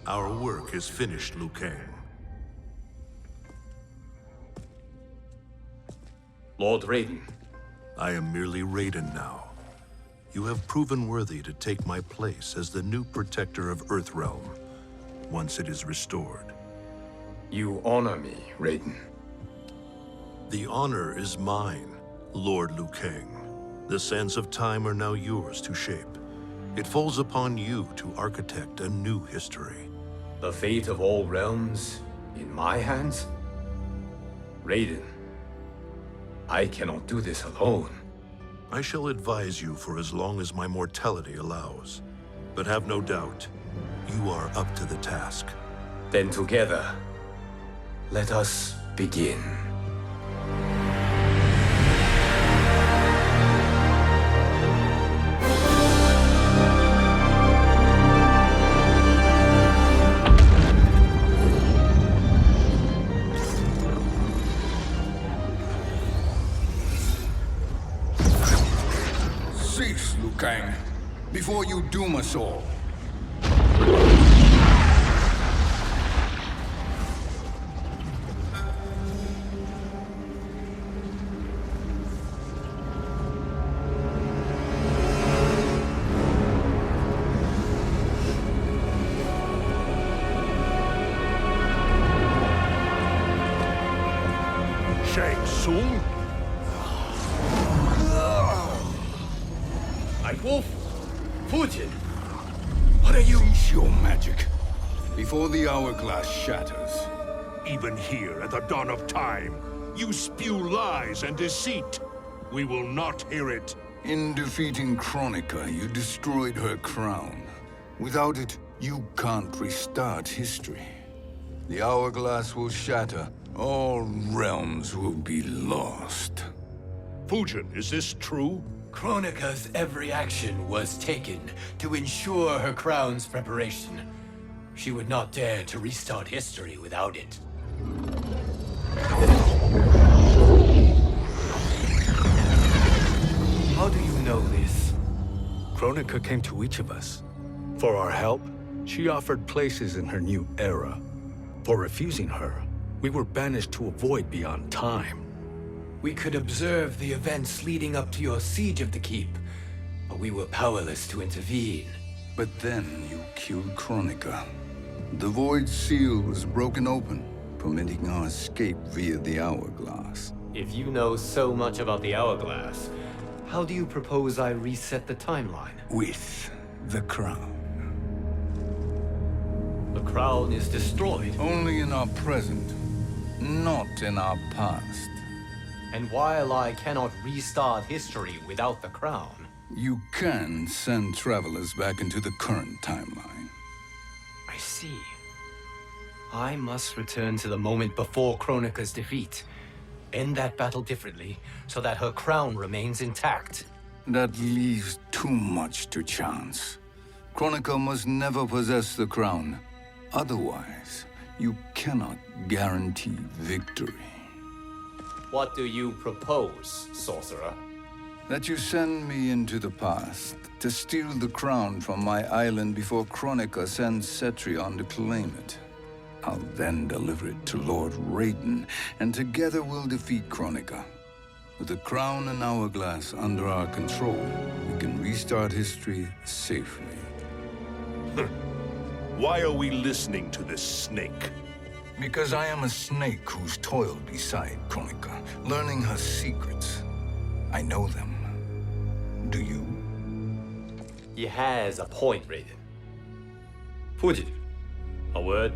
Our work is finished, Liu Kang. Lord Raiden. I am merely Raiden now. You have proven worthy to take my place as the new protector of Earthrealm, once it is restored. You honor me, Raiden. The honor is mine, Lord Liu Kang. The sands of time are now yours to shape. It falls upon you to architect a new history. The fate of all realms in my hands? Raiden, I cannot do this alone. I shall advise you for as long as my mortality allows. But have no doubt, you are up to the task. Then together, let us begin. Cease, Liu Kang, before you doom us all. Shang Tsung? Nightwolf? Fujin? What are you? Cease your magic, before the hourglass shatters. Even here at the dawn of time, you spew lies and deceit. We will not hear it. In defeating Kronika, you destroyed her crown. Without it, you can't restart history. The hourglass will shatter. All realms will be lost. Fujin, is this true? Kronika's every action was taken to ensure her crown's preparation. She would not dare to restart history without it. How do you know this? Kronika came to each of us. For our help, she offered places in her new era. For refusing her, we were banished to a void beyond time. We could observe the events leading up to your siege of the keep, but we were powerless to intervene. But then you killed Kronika. The void seal was broken open, permitting our escape via the hourglass. If you know so much about the hourglass, how do you propose I reset the timeline? With the crown. The crown is destroyed. Only in our present, not in our past. And while I cannot restart history without the crown, You can send travelers back into the current timeline. I see. I must return to the moment before Kronika's defeat. End that battle differently, so that her crown remains intact. That leaves too much to chance. Kronika must never possess the crown. Otherwise, you cannot guarantee victory. What do you propose, sorcerer? That you send me into the past to steal the crown from my island before Kronika sends Cetrion to claim it. I'll then deliver it to Lord Raiden, and together we'll defeat Kronika. With the crown and hourglass under our control, we can restart history safely. Why are we listening to this snake? Because I am a snake who's toiled beside Kronika, learning her secrets. I know them. Do you? He has a point, Raiden. Fujin, a word?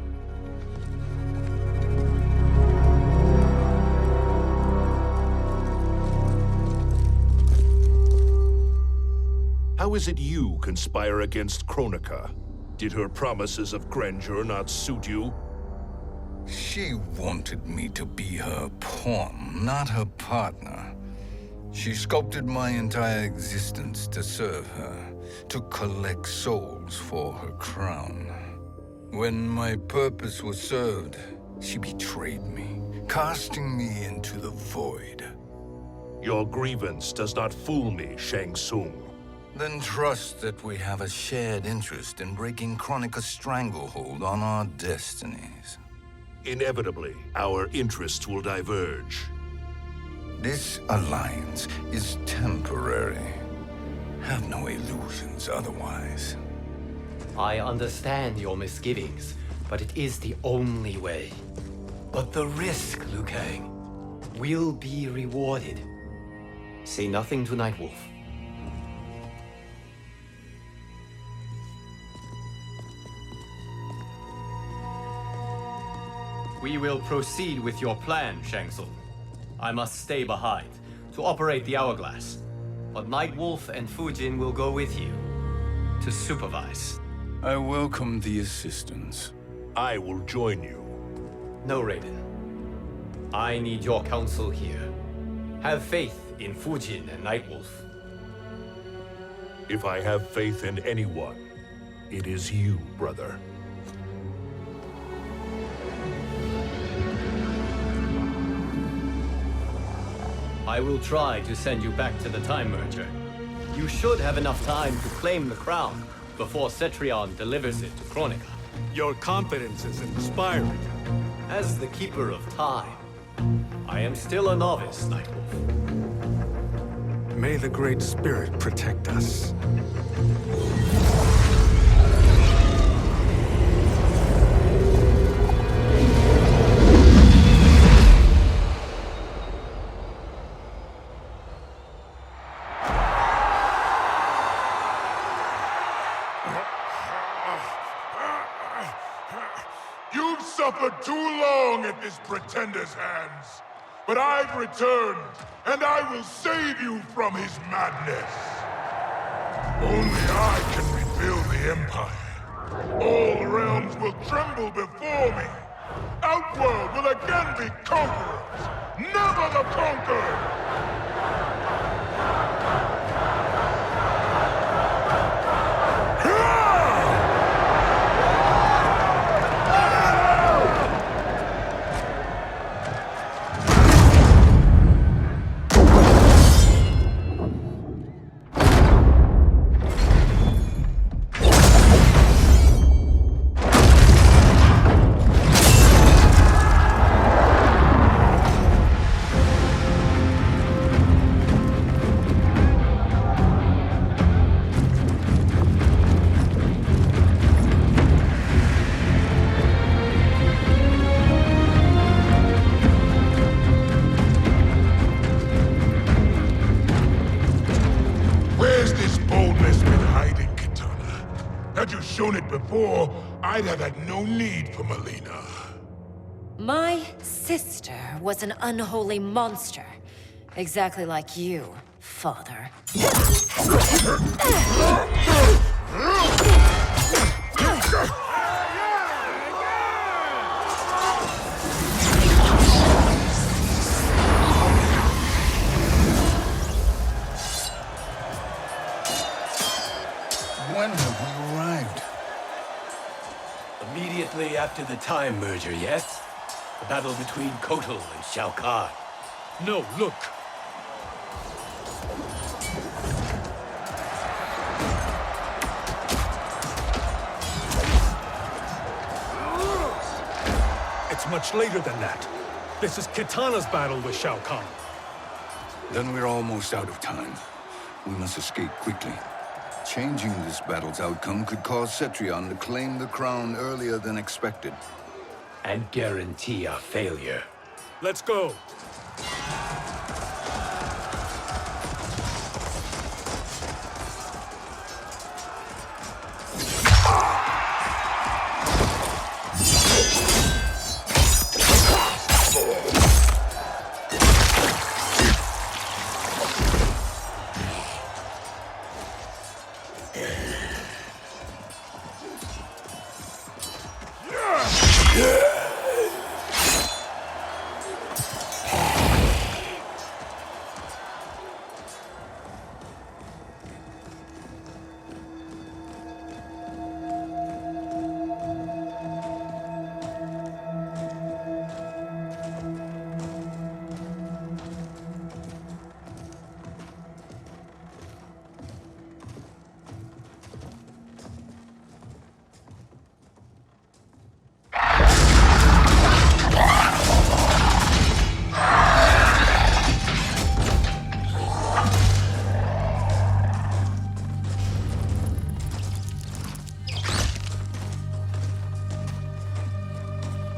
How is it you conspire against Kronika? Did her promises of grandeur not suit you? She wanted me to be her pawn, not her partner. She sculpted my entire existence to serve her, to collect souls for her crown. When my purpose was served, she betrayed me, casting me into the void. Your grievance does not fool me, Shang Tsung. Then trust that we have a shared interest in breaking Kronika's stranglehold on our destinies. Inevitably, our interests will diverge. This alliance is temporary. Have no illusions otherwise. I understand your misgivings, but it is the only way. But the risk, Liu Kang, will be rewarded. Say nothing to Nightwolf. We will proceed with your plan, Shang Tsung. I must stay behind to operate the hourglass. But Nightwolf and Fujin will go with you to supervise. I welcome the assistance. I will join you. No, Raiden. I need your counsel here. Have faith in Fujin and Nightwolf. If I have faith in anyone, it is you, brother. I will try to send you back to the Time Merger. You should have enough time to claim the crown before Cetrion delivers it to Kronika. Your confidence is inspiring. As the Keeper of Time, I am still a novice, Nightwolf. May the Great Spirit protect us. You've suffered too long at this pretender's hands. But I've returned, and I will save you from his madness. Only I can rebuild the Empire. All realms will tremble before me. Outworld will again be conquerors, never the conquered! Before, I'd have had no need for Melina. My sister was an unholy monster. Exactly like you, father. When have we arrived? Immediately after the Time Merger, yes? The battle between Kotal and Shao Kahn. No, look! It's much later than that. This is Kitana's battle with Shao Kahn. Then we're almost out of time. We must escape quickly. Changing this battle's outcome could cause Cetrion to claim the crown earlier than expected. And guarantee our failure. Let's go!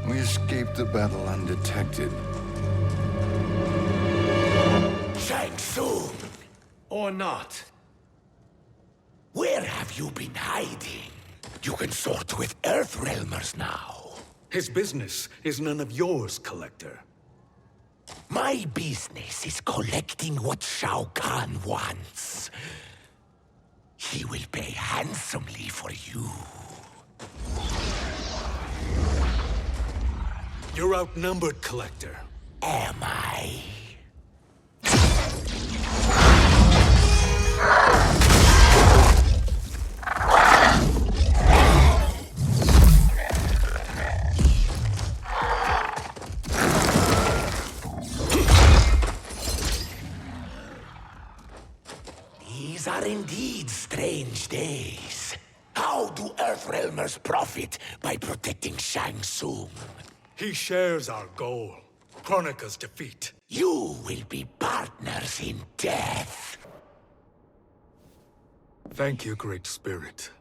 We escaped the battle undetected. Shang Tsung! Or not. Where have you been hiding? You can sort with Earthrealmers now. His business is none of yours, Collector. My business is collecting what Shao Kahn wants. He will pay handsomely for you. You're outnumbered, Collector. Am I? These are indeed strange days. How do Earthrealmers profit by protecting Shang Tsung? He shares our goal. Kronika's defeat. You will be partners in death. Thank you, Great Spirit.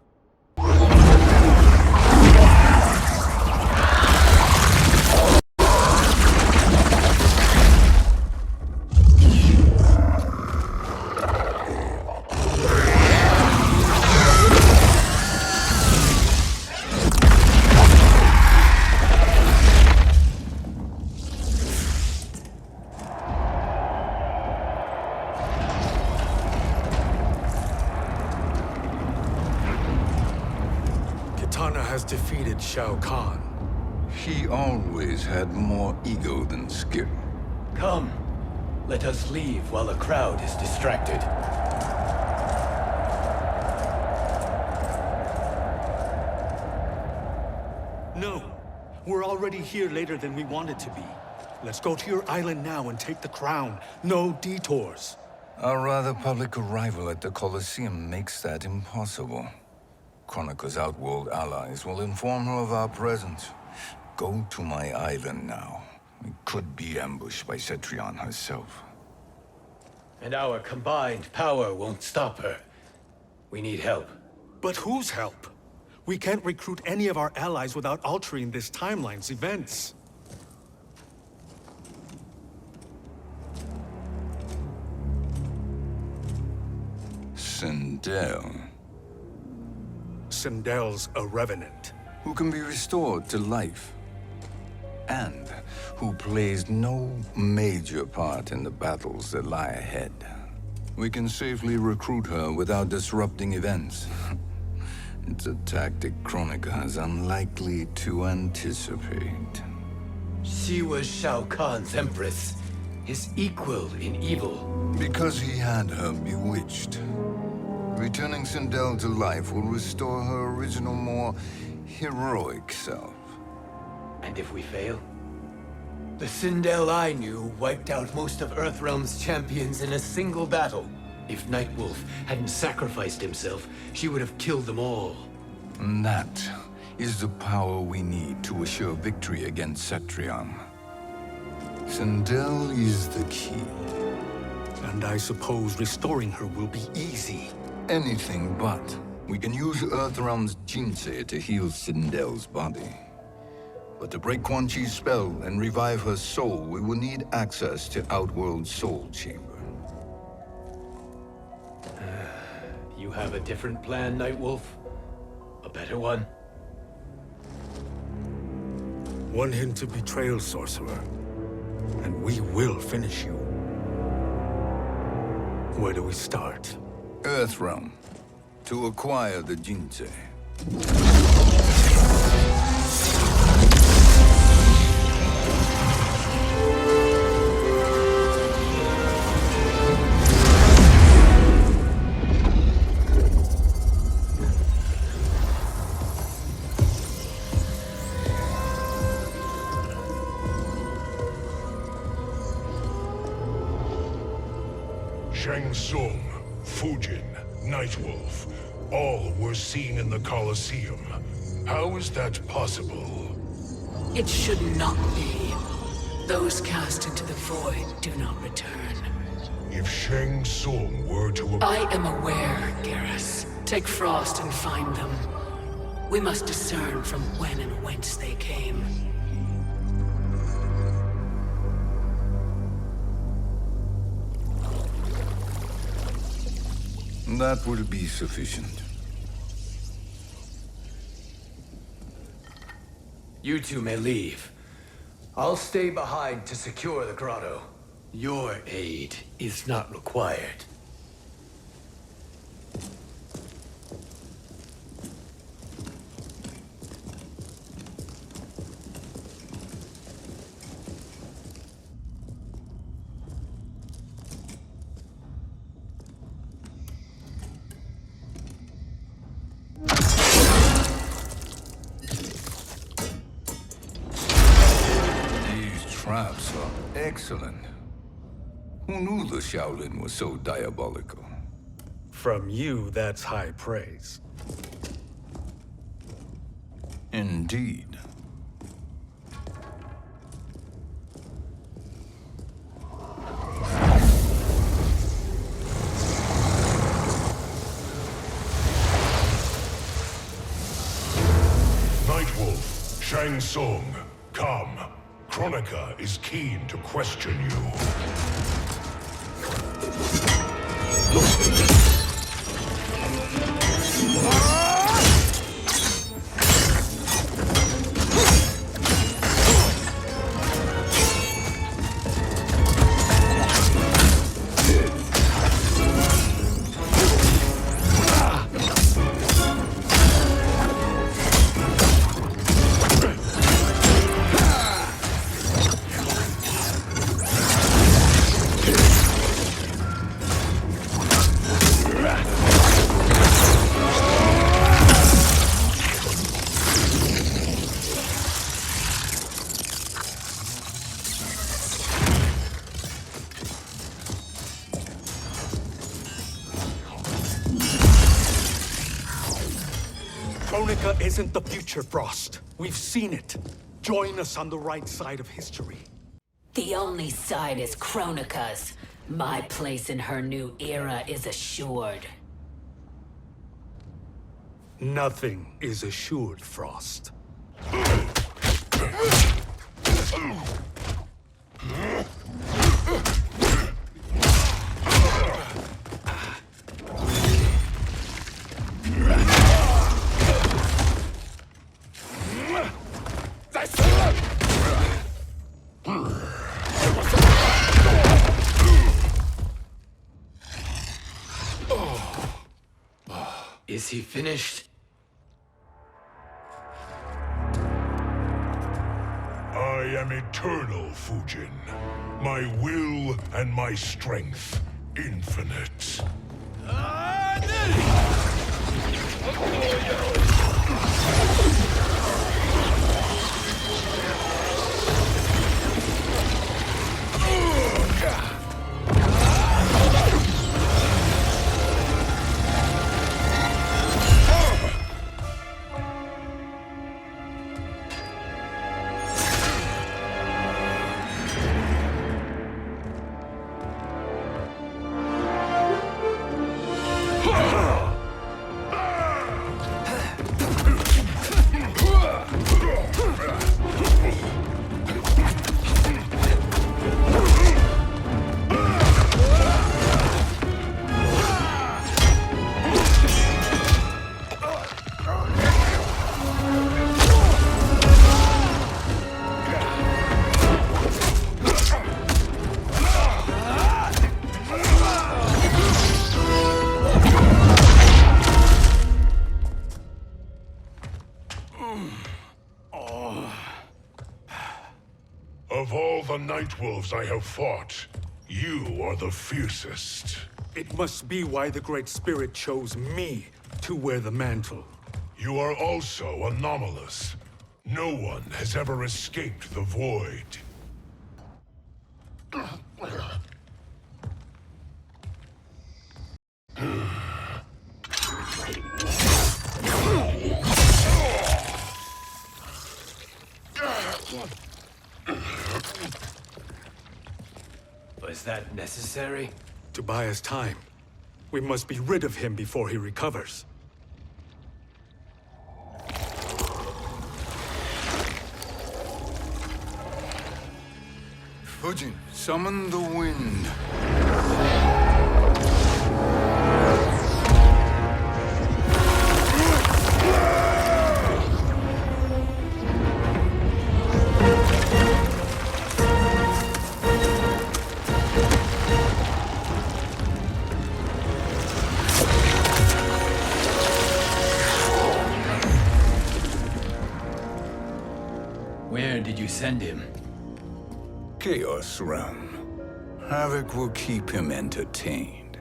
Kitana has defeated Shao Kahn. He always had more ego than skill. Come, let us leave while the crowd is distracted. No, we're already here later than we wanted to be. Let's go to your island now and take the crown. No detours. Our rather public arrival at the Colosseum makes that impossible. Kronika's outworld allies will inform her of our presence. Go to my island now. We could be ambushed by Cetrion herself. And our combined power won't stop her. We need help. But whose help? We can't recruit any of our allies without altering this timeline's events. Sindel, Sindel's a revenant. who can be restored to life, and who plays no major part in the battles that lie ahead. We can safely recruit her without disrupting events. It's a tactic Kronika is unlikely to anticipate. She was Shao Kahn's empress, his equal in evil. Because he had her bewitched. Returning Sindel to life will restore her original, more heroic self. And if we fail? The Sindel I knew wiped out most of Earthrealm's champions in a single battle. If Nightwolf hadn't sacrificed himself, she would have killed them all. And that is the power we need to assure victory against Cetrion. Sindel is the key. And I suppose restoring her will be easy. Anything but. We can use Earthrealm's Jinsei to heal Sindel's body. But to break Quan Chi's spell and revive her soul, we will need access to Outworld's Soul Chamber. You have a different plan, Nightwolf? A better one? One hint to betrayal, sorcerer, and we will finish you. Where do we start? Earthrealm. To acquire the Jinsei. Shang Tsung, Fujin, Nightwolf, all were seen in the Colosseum. How is that possible? It should not be. Those cast into the void do not return. If Shang Tsung were to... I am aware, Garrus. Take Frost and find them. We must discern from when and whence they came. That will be sufficient. You two may leave. I'll stay behind to secure the grotto. Your aid is not required. Traps are excellent. Who knew the Shaolin was so diabolical? From you, that's high praise. Indeed. Nightwolf, Shang Tsung, come. Kronika is keen to question you. Kronika isn't the future, Frost. We've seen it. Join us on the right side of history. The only side is Kronika's. My place in her new era is assured. Nothing is assured, Frost. Is he finished? I am eternal, Fujin. My will and my strength, infinite. Of all the Nightwolves I have fought, you are the fiercest. It must be why the Great Spirit chose me to wear the mantle. You are also anomalous. No one has ever escaped the void. Was that necessary? To buy us time. We must be rid of him before he recovers. Fujin, summon the wind. Where did you send him? Chaos Realm. Havoc will keep him entertained.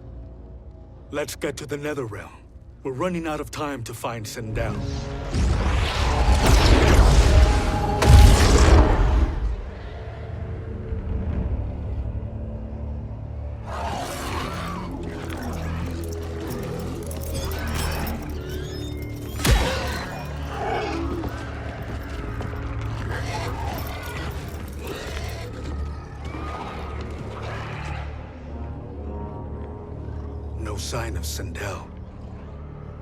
Let's get to the Netherrealm. We're running out of time to find Sindel. No sign of Sindel.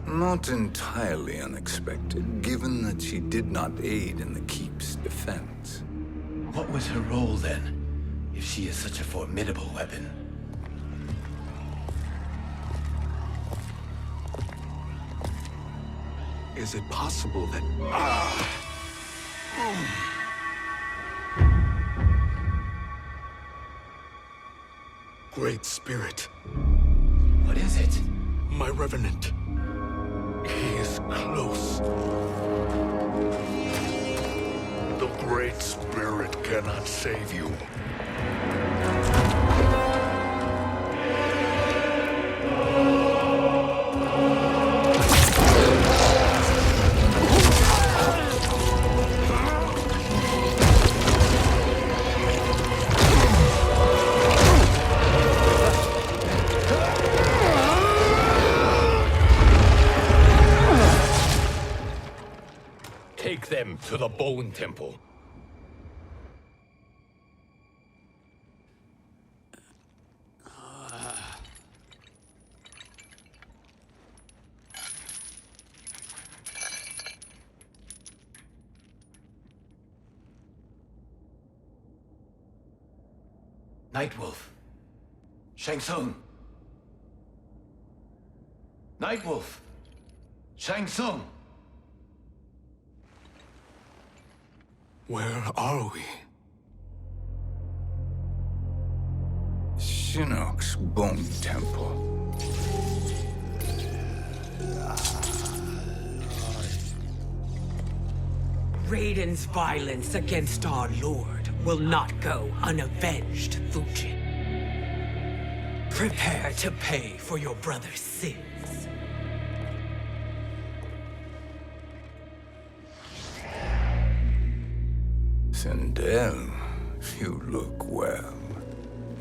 Not entirely unexpected, given that she did not aid in the Keep's defense. What was her role then, if she is such a formidable weapon? Is it possible that... Great Spirit. What is it? My Revenant. He is close. The Great Spirit cannot save you. Take them to the Bone Temple. Nightwolf. Shang Tsung. Nightwolf. Shang Tsung. Where are we? Shinnok's Bone Temple. Raiden's violence against our Lord will not go unavenged, Fujin. Prepare to pay for your brother's sins. Sindel, you look well.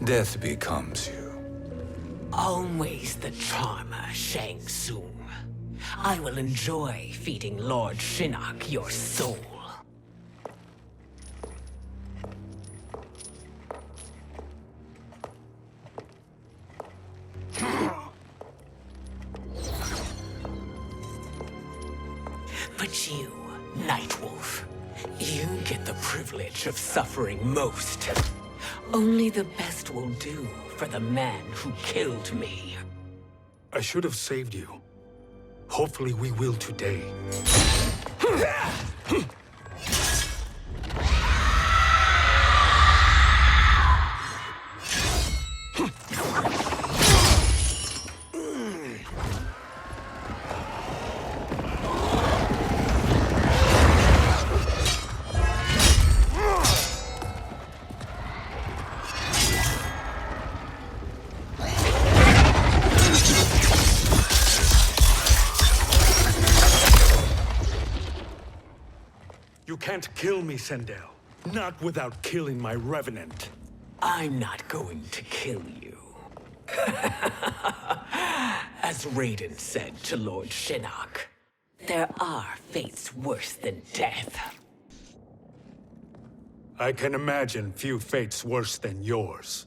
Death becomes you. Always the charmer, Shang Tsung. I will enjoy feeding Lord Shinnok your soul. But you, Nightwolf, you get the privilege of suffering most. Only the best will do for the man who killed me. I should have saved you. Hopefully we will today. You can't kill me, Sindel. Not without killing my Revenant. I'm not going to kill you. As Raiden said to Lord Shinnok, there are fates worse than death. I can imagine few fates worse than yours.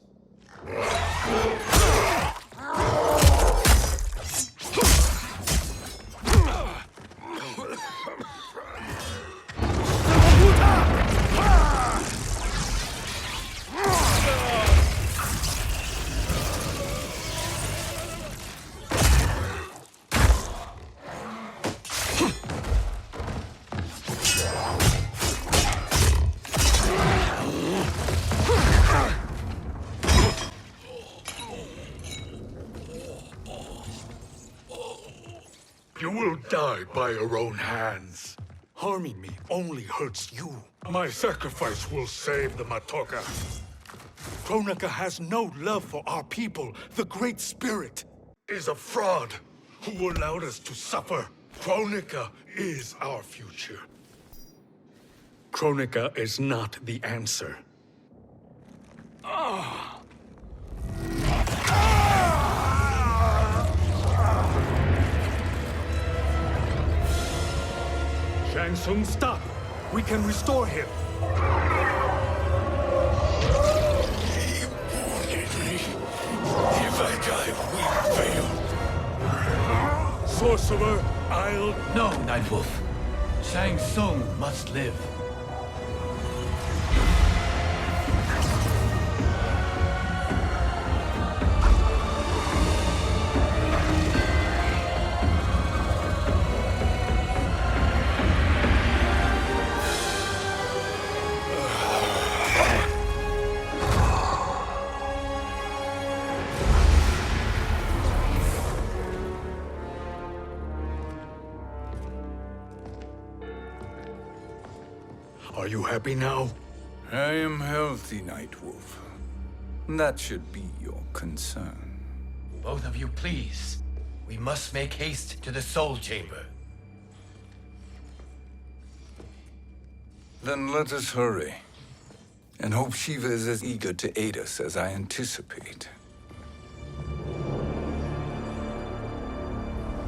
You will die by your own hands. Harming me only hurts you. My sacrifice will save the Matoka. Kronika has no love for our people. The Great Spirit is a fraud who allowed us to suffer. Kronika is our future. Kronika is not the answer. Shang Tsung, stop! We can restore him! He wounded me. If I die, we fail. Sorcerer, I'll... No, Nightwolf. Shang Tsung must live. Are you happy now? I am healthy, Nightwolf. That should be your concern. Both of you, please. We must make haste to the Soul Chamber. Then let us hurry. And hope Shiva is as eager to aid us as I anticipate.